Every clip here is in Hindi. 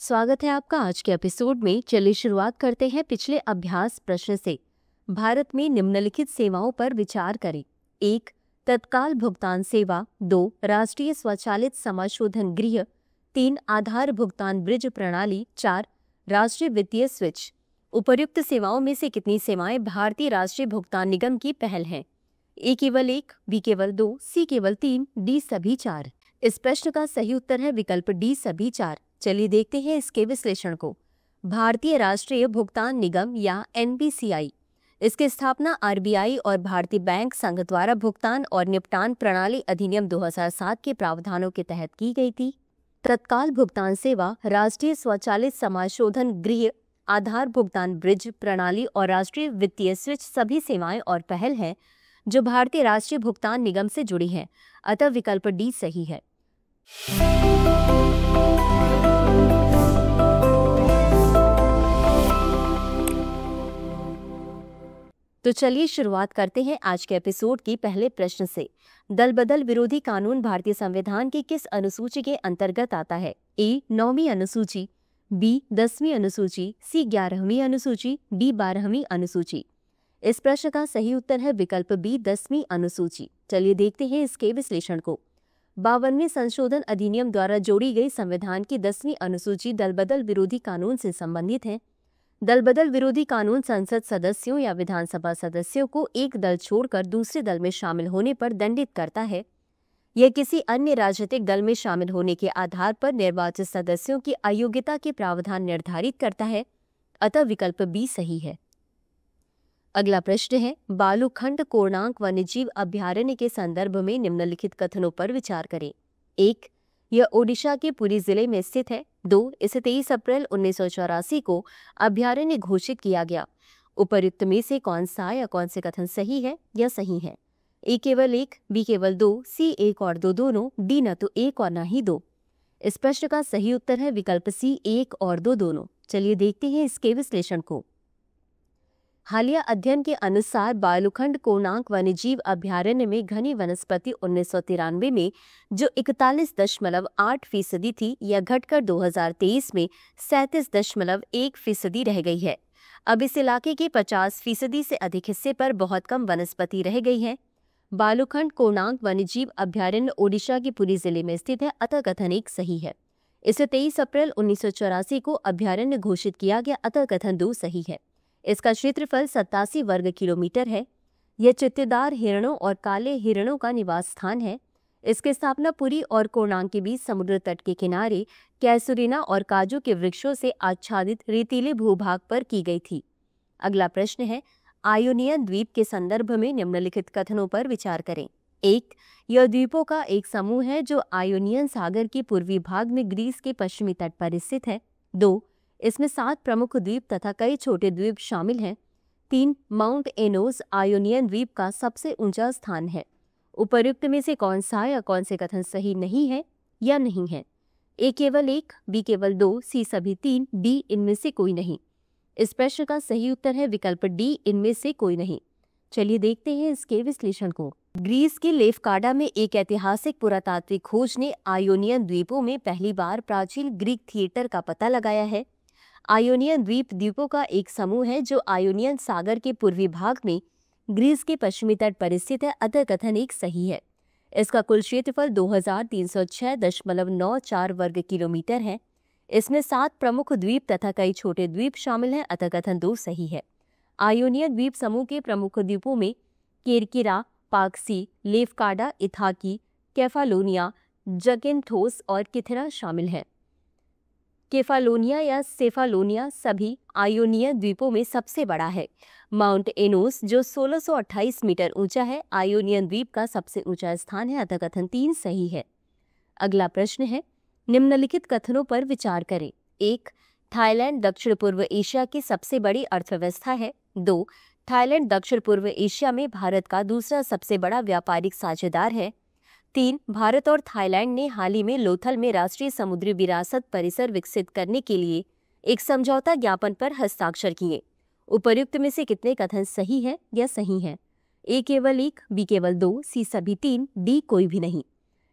स्वागत है आपका आज के एपिसोड में। चलिए शुरुआत करते हैं पिछले अभ्यास प्रश्न से। भारत में निम्नलिखित सेवाओं पर विचार करें। 1. तत्काल भुगतान सेवा। 2. राष्ट्रीय स्वचालित समाशोधन गृह। 3. आधार भुगतान ब्रिज प्रणाली। 4. राष्ट्रीय वित्तीय स्विच। उपर्युक्त सेवाओं में से कितनी सेवाएं भारतीय राष्ट्रीय भुगतान निगम की पहल हैं? ए केवल 1, बी केवल 2, सी केवल 3, डी सभी 4। इस प्रश्न का सही उत्तर है विकल्प डी सभी 4। चलिए देखते हैं इसके विश्लेषण को। भारतीय राष्ट्रीय भुगतान निगम या एनपीसीआई, इसकी स्थापना आरबीआई और भारतीय बैंक संघ द्वारा भुगतान और निपटान प्रणाली अधिनियम 2007 के प्रावधानों के तहत की गई थी। तत्काल भुगतान सेवा, राष्ट्रीय स्वचालित समाशोधन गृह, आधार भुगतान ब्रिज प्रणाली और राष्ट्रीय वित्तीय स्विच सभी सेवाएं और पहल हैं जो भारतीय राष्ट्रीय भुगतान निगम से जुड़ी हैं। अतः विकल्प डी सही है। तो चलिए शुरुआत करते हैं आज के एपिसोड की पहले प्रश्न से। दल बदल विरोधी कानून भारतीय संविधान की किस अनुसूची के अंतर्गत आता है? ए 9वीं अनुसूची, बी 10वीं अनुसूची, सी 11वीं अनुसूची, डी 12वीं अनुसूची। इस प्रश्न का सही उत्तर है विकल्प बी 10वीं अनुसूची। चलिए देखते हैं इसके विश्लेषण को। 52वें संशोधन अधिनियम द्वारा जोड़ी गई संविधान की 10वीं अनुसूची दल बदल विरोधी कानून से संबंधित है। दल बदल विरोधी कानून संसद सदस्यों या विधानसभा सदस्यों को एक दल छोड़कर दूसरे दल में शामिल होने पर दंडित करता है। यह किसी अन्य राजनीतिक दल में शामिल होने के आधार पर निर्वाचित सदस्यों की अयोग्यता के प्रावधान निर्धारित करता है। अतः विकल्प बी सही है। अगला प्रश्न है, बालूखंड कोणार्क वन्यजीव अभयारण्य के संदर्भ में निम्नलिखित कथनों पर विचार करें। 1. यह ओडिशा के पुरी जिले में स्थित है। 2. इसे 23 अप्रैल 1984 को अभयारण्य घोषित किया गया। उपर्युक्त में से कौन सा या कौन से कथन सही है या सही है? ए केवल 1, बी केवल 2, सी 1 और 2 दोनों, डी न तो 1 और न ही 2। इस प्रश्न का सही उत्तर है विकल्प सी 1 और 2 दोनों। चलिए देखते हैं इसके विश्लेषण को। हालिया अध्ययन के अनुसार बालूखंड कोणार्क वन्यजीव अभयारण्य में घनी वनस्पति 1993 में जो 41.8% थी, यह घटकर 2023 में 37.1% रह गई है। अब इस इलाके के 50% से अधिक हिस्से पर बहुत कम वनस्पति रह गई है। बालूखंड कोणार्क वन्यजीव अभयारण्य ओडिशा के पुरी जिले में स्थित है। अतः कथन 1 सही है। इसे 23 अप्रैल 1984 को अभयारण्य घोषित किया गया। अतः कथन 2 सही है। इसका क्षेत्रफल 87 वर्ग किलोमीटर है। यह चित्तेदार हिरणों और काले हिरणों का निवास स्थान है। इसकी स्थापना पुरी और कोणार्क के बीच समुद्र तट के किनारे कैसुरिना और काजू के वृक्षों से आच्छादित रेतीले भूभाग पर की गई थी। अगला प्रश्न है, आयोनियन द्वीप के संदर्भ में निम्नलिखित कथनों पर विचार करें। 1. यह द्वीपों का एक समूह है जो आयोनियन सागर के पूर्वी भाग में ग्रीस के पश्चिमी तट पर स्थित है। 2. इसमें 7 प्रमुख द्वीप तथा कई छोटे द्वीप शामिल हैं। 3. माउंट एनोस आयोनियन द्वीप का सबसे ऊंचा स्थान है। उपर्युक्त में से कौन सा या कौन से कथन सही नहीं है या नहीं है? ए केवल 1, बी केवल 2, सी सभी 3, डी इनमें से कोई नहीं। इस प्रश्न का सही उत्तर है विकल्प डी इनमें से कोई नहीं। चलिए देखते हैं इसके विश्लेषण को। ग्रीस के लेफकाडा में एक ऐतिहासिक पुरातात्विक खोज ने आयोनियन द्वीपों में पहली बार प्राचीन ग्रीक थिएटर का पता लगाया है। आयोनियन द्वीप द्वीपों का एक समूह है जो आयोनियन सागर के पूर्वी भाग में ग्रीस के पश्चिमी तट पर स्थित है। अतः कथन 1 सही है। इसका कुल क्षेत्रफल 2306.94 वर्ग किलोमीटर है। इसमें 7 प्रमुख द्वीप तथा कई छोटे द्वीप शामिल हैं। अतः कथन 2 सही है। आयोनियन द्वीप समूह के प्रमुख द्वीपों में केरकिरा, पाक्सी, लेफकाडा, इथाकी, केफालोनिया, जकिन्थोस और किथेरा शामिल हैं। केफालोनिया या सेफालोनिया सभी आयोनियन द्वीपों में सबसे बड़ा है। माउंट एनोस जो 1628 मीटर ऊंचा है, आयोनियन द्वीप का सबसे ऊंचा स्थान है। अतः कथन 3 सही है। अगला प्रश्न है, निम्नलिखित कथनों पर विचार करें। 1. थाईलैंड दक्षिण पूर्व एशिया की सबसे बड़ी अर्थव्यवस्था है। 2. थाईलैंड दक्षिण पूर्व एशिया में भारत का दूसरा सबसे बड़ा व्यापारिक साझेदार है। 3. भारत और थाईलैंड ने हाल ही में लोथल में राष्ट्रीय समुद्री विरासत परिसर विकसित करने के लिए एक समझौता ज्ञापन पर हस्ताक्षर किए। उपर्युक्त में से कितने कथन सही है या सही है? ए केवल 1, बी केवल 2, सी सभी 3, डी कोई भी नहीं।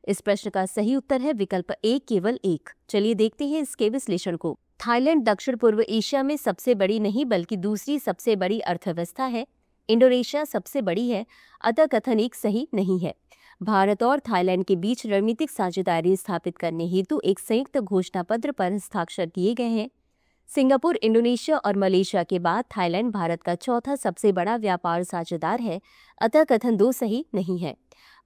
इस प्रश्न का सही उत्तर है विकल्प ए केवल एक। चलिए देखते हैं इसके विश्लेषण को। थाईलैंड दक्षिण पूर्व एशिया में सबसे बड़ी नहीं बल्कि दूसरी सबसे बड़ी अर्थव्यवस्था है। इंडोनेशिया सबसे बड़ी है, अतः कथन एक सही नहीं है। भारत और थाईलैंड के बीच रणनीतिक साझेदारी स्थापित करने हेतु एक संयुक्त घोषणा पत्र पर हस्ताक्षर किए गए हैं। सिंगापुर, इंडोनेशिया और मलेशिया के बाद थाईलैंड भारत का चौथा सबसे बड़ा व्यापार साझेदार है, अतः कथन दो सही नहीं है।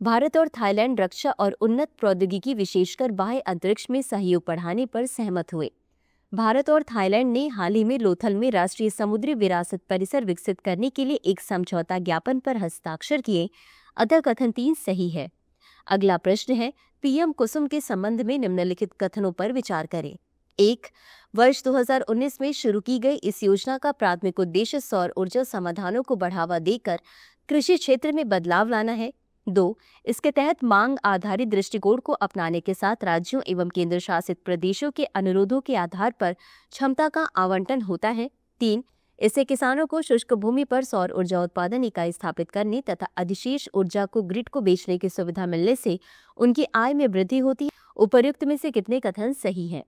भारत और थाईलैंड रक्षा और उन्नत प्रौद्योगिकी विशेषकर बाह्य अंतरिक्ष में सहयोग बढ़ाने पर सहमत हुए। भारत और थाईलैंड ने हाल ही में लोथल में राष्ट्रीय समुद्री विरासत परिसर विकसित करने के लिए एक समझौता ज्ञापन पर हस्ताक्षर किए, अतः कथन तीन सही है। अगला प्रश्न है, पीएम कुसुम के संबंध में निम्नलिखित कथनों पर विचार करें। 1. वर्ष 2019 में शुरू की गई इस योजना का प्राथमिक उद्देश्य सौर ऊर्जा समाधानों को बढ़ावा देकर कृषि क्षेत्र में बदलाव लाना है। 2. इसके तहत मांग आधारित दृष्टिकोण को अपनाने के साथ राज्यों एवं केंद्र शासित प्रदेशों के अनुरोधों के आधार पर क्षमता का आवंटन होता है। 3. इससे किसानों को शुष्क भूमि पर सौर ऊर्जा उत्पादन इकाई स्थापित करने तथा अधिशेष ऊर्जा को ग्रिड को बेचने की सुविधा मिलने से उनकी आय में वृद्धि होती है। उपर्युक्त में से कितने कथन सही हैं?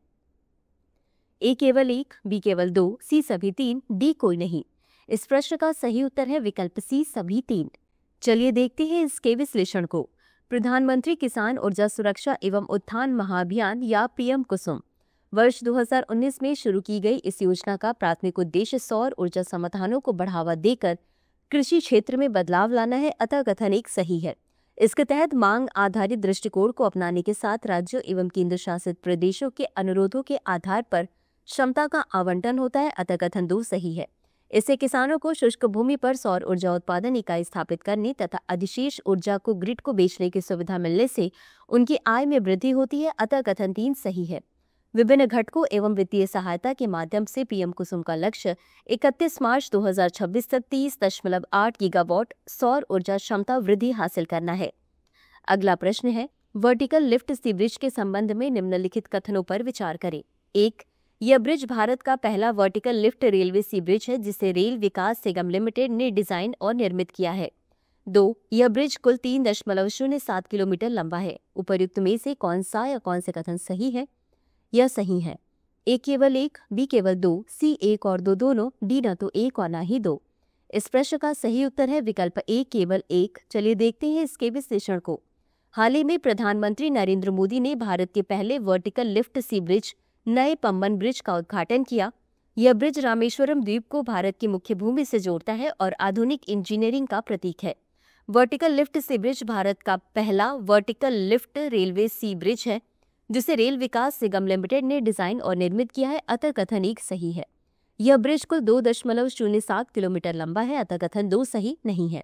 ए केवल एक, बी केवल दो, सी सभी तीन, डी कोई नहीं। इस प्रश्न का सही उत्तर है विकल्प सी सभी तीन। चलिए देखते हैं इसके विश्लेषण को। प्रधानमंत्री किसान ऊर्जा सुरक्षा एवं उत्थान महाअभियान या पीएम कुसुम वर्ष 2019 में शुरू की गई इस योजना का प्राथमिक उद्देश्य सौर ऊर्जा समाधानों को बढ़ावा देकर कृषि क्षेत्र में बदलाव लाना है, अतः कथन एक सही है। इसके तहत मांग आधारित दृष्टिकोण को अपनाने के साथ राज्यों एवं केंद्र शासित प्रदेशों के अनुरोधों के आधार पर क्षमता का आवंटन होता है, अतः कथन दो सही है। इससे किसानों को शुष्क भूमि पर सौर ऊर्जा उत्पादन इकाई स्थापित करने तथा अधिशेष ऊर्जा को ग्रिड को बेचने की सुविधा मिलने से उनकी आय में वृद्धि होती है, अतः कथन तीन सही है। विभिन्न घटकों एवं वित्तीय सहायता के माध्यम से पीएम कुसुम का लक्ष्य 31 मार्च 2026 तक 30.8 गीगावाट सौर ऊर्जा क्षमता वृद्धि हासिल करना है। अगला प्रश्न है, वर्टिकल लिफ्ट सी ब्रिज के संबंध में निम्नलिखित कथनों पर विचार करें। 1. यह ब्रिज भारत का पहला वर्टिकल लिफ्ट रेलवे सी ब्रिज है जिसे रेल विकास निगम लिमिटेड ने डिजाइन और निर्मित किया है। 2. यह ब्रिज कुल 3.07 किलोमीटर लंबा है। उपर्युक्त में से कौन सा या कौन से कथन सही है? यह सही है। ए केवल एक, बी केवल दो, सी एक और दो दोनों, डी न तो एक और न ही दो। इस प्रश्न का सही उत्तर है विकल्प ए केवल एक। चलिए देखते हैं इसके विश्लेषण को। हाल ही में प्रधानमंत्री नरेंद्र मोदी ने भारत के पहले वर्टिकल लिफ्ट सी ब्रिज नए पम्बन ब्रिज का उद्घाटन किया। यह ब्रिज रामेश्वरम द्वीप को भारत की मुख्य भूमि से जोड़ता है और आधुनिक इंजीनियरिंग का प्रतीक है। वर्टिकल लिफ्ट सी ब्रिज भारत का पहला वर्टिकल लिफ्ट रेलवे सी ब्रिज है जिसे रेल विकास निगम लिमिटेड ने डिजाइन और निर्मित किया है, अतः कथन एक सही है। यह ब्रिज कुल 2.07 किलोमीटर लंबा है, अतः कथन दो सही नहीं है।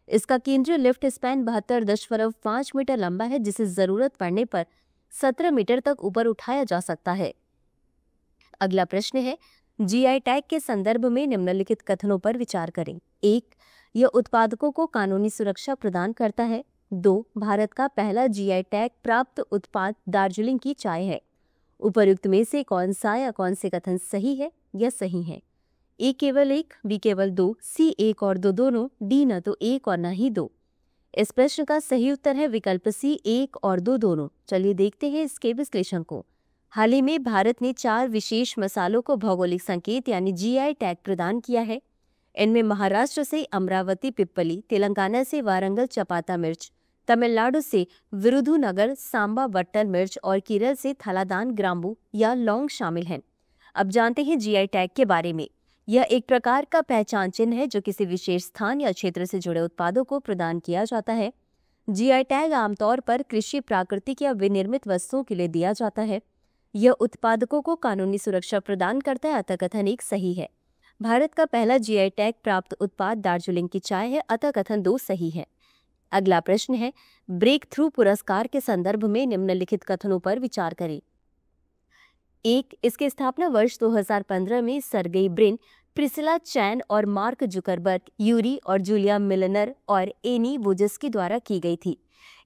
इसका केंद्रीय लिफ्ट स्पैन 72.5 मीटर लंबा है जिसे जरूरत पड़ने पर 17 मीटर तक ऊपर उठाया जा सकता है। अगला प्रश्न है, जीआई टैग के संदर्भ में निम्नलिखित कथनों पर विचार करें। 1. यह उत्पादकों को कानूनी सुरक्षा प्रदान करता है। 2. भारत का पहला जीआई टैग प्राप्त उत्पाद दार्जिलिंग की चाय है। उपर्युक्त में से कौन सा या कौन से कथन सही है? यह सही है। ए केवल एक, बी केवल दो, सी एक और दो दोनों, डी न तो एक और न ही दो। इस प्रश्न का सही उत्तर है विकल्प सी एक और दो दोनों। चलिए देखते हैं इसके विश्लेषण को। हाल ही में भारत ने 4 विशेष मसालों को भौगोलिक संकेत यानी जीआई टैग प्रदान किया है। इनमें महाराष्ट्र से अमरावती पिप्पली, तेलंगाना से वारंगल चपाता मिर्च, तमिलनाडु से विरुधुनगर सांबा बट्टल मिर्च और केरल से थलादान ग्राम्बू या लौंग शामिल हैं। अब जानते हैं जीआई टैग के बारे में। यह एक प्रकार का पहचान चिन्ह है जो किसी विशेष स्थान या क्षेत्र से जुड़े उत्पादों को प्रदान किया जाता है। जीआई टैग आमतौर पर कृषि, प्राकृतिक या विनिर्मित वस्तुओं के लिए दिया जाता है। यह उत्पादकों को कानूनी सुरक्षा प्रदान करता है, अतः कथन एक सही है। भारत का पहला जीआई टैग प्राप्त उत्पाद दार्जिलिंग की चाय है, अतः कथन दो सही है। अगला प्रश्न है, ब्रेक थ्रू पुरस्कार के संदर्भ में निम्नलिखित कथनों पर विचार करें। 1. इसकी स्थापना वर्ष 2015 में सर्गेई ब्रिन, प्रिसिला चैन और मार्क जुकरबर्ग, यूरी और जूलिया मिलनर और एनी वोजस्की द्वारा की गई थी।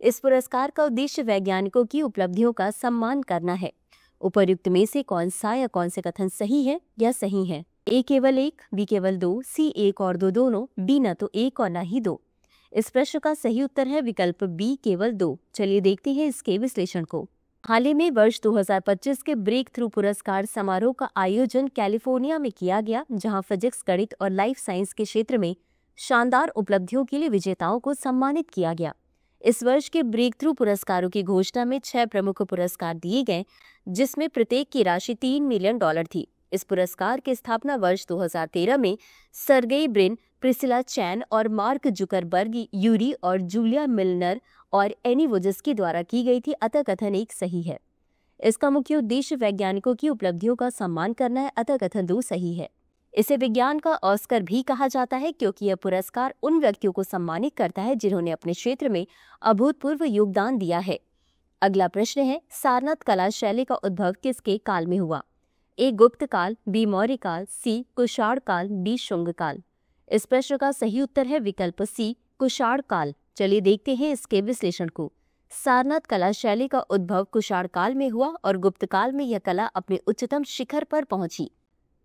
इस पुरस्कार का उद्देश्य वैज्ञानिकों की उपलब्धियों का सम्मान करना है। उपर्युक्त में से कौन सा या कौन से कथन सही है? यह सही है। ए केवल एक, बी केवल दो, सी एक और दो दोनों, डी न तो एक और न ही दो। इस प्रश्न का सही उत्तर है विकल्प बी केवल 2। चलिए देखते हैं इसके विश्लेषण को। हाल ही में वर्ष 2025 के ब्रेक थ्रू पुरस्कार समारोह का आयोजन कैलिफोर्निया में किया गया, जहां फिजिक्स, गणित और लाइफ साइंस के क्षेत्र में शानदार उपलब्धियों के लिए विजेताओं को सम्मानित किया गया। इस वर्ष के ब्रेक थ्रू पुरस्कारों की घोषणा में 6 प्रमुख पुरस्कार दिए गए, जिसमें प्रत्येक की राशि $3 मिलियन थी। इस पुरस्कार की स्थापना वर्ष 2013 में सर्गेई ब्रिन, प्रिसिला चैन और मार्क जुकरबर्ग, यूरी और जूलिया मिलनर और एनी वोजस्की द्वारा की गई थी, अतः कथन 1 सही है। इसका मुख्य उद्देश्य वैज्ञानिकों की उपलब्धियों का सम्मान करना है, अतः कथन 2 सही है। इसे विज्ञान का ऑस्कर भी कहा जाता है, क्योंकि यह पुरस्कार उन व्यक्तियों को सम्मानित करता है जिन्होंने अपने क्षेत्र में अभूतपूर्व योगदान दिया है। अगला प्रश्न है, सारनाथ कला शैली का उद्भव किसके काल में हुआ? ए गुप्त काल, बी मौर्य काल, सी कुषाण काल, डी शुंग काल। इस प्रश्न का सही उत्तर है विकल्प सी कुषाण काल। चलिए देखते हैं इसके विश्लेषण को। सारनाथ कला शैली का उद्भव कुषाण काल में हुआ और गुप्त काल में यह कला अपने उच्चतम शिखर पर पहुंची।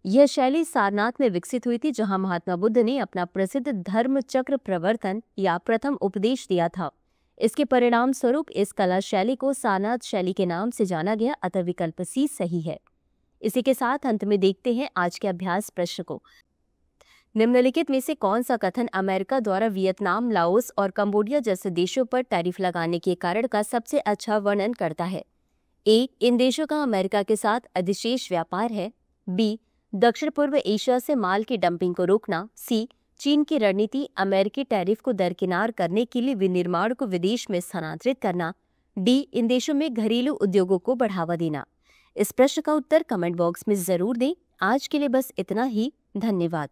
यह शैली सारनाथ में विकसित हुई थी, जहां महात्मा बुद्ध ने अपना प्रसिद्ध धर्म चक्र प्रवर्तन या प्रथम उपदेश दिया था। इसके परिणाम स्वरूप इस कला शैली को सारनाथ शैली के नाम से जाना गया, अतः विकल्प सी सही है। इसी के साथ अंत में देखते हैं आज के अभ्यास प्रश्न को। निम्नलिखित में से कौन सा कथन अमेरिका द्वारा वियतनाम, लाओस और कंबोडिया जैसे देशों पर टैरिफ लगाने के कारण का सबसे अच्छा वर्णन करता है? ए, इन देशों का अमेरिका के साथ अधिशेष व्यापार है। बी, दक्षिण पूर्व एशिया से माल की डंपिंग को रोकना। सी, चीन की रणनीति अमेरिकी टैरिफ को दरकिनार करने के लिए विनिर्माण को विदेश में स्थानांतरित करना। डी, इन देशों में घरेलू उद्योगों को बढ़ावा देना। इस प्रश्न का उत्तर कमेंट बॉक्स में जरूर दें। आज के लिए बस इतना ही। धन्यवाद।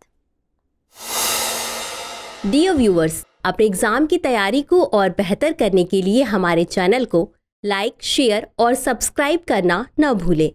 डियर व्यूअर्स, अपने एग्जाम की तैयारी को और बेहतर करने के लिए हमारे चैनल को लाइक, शेयर और सब्सक्राइब करना न भूलें।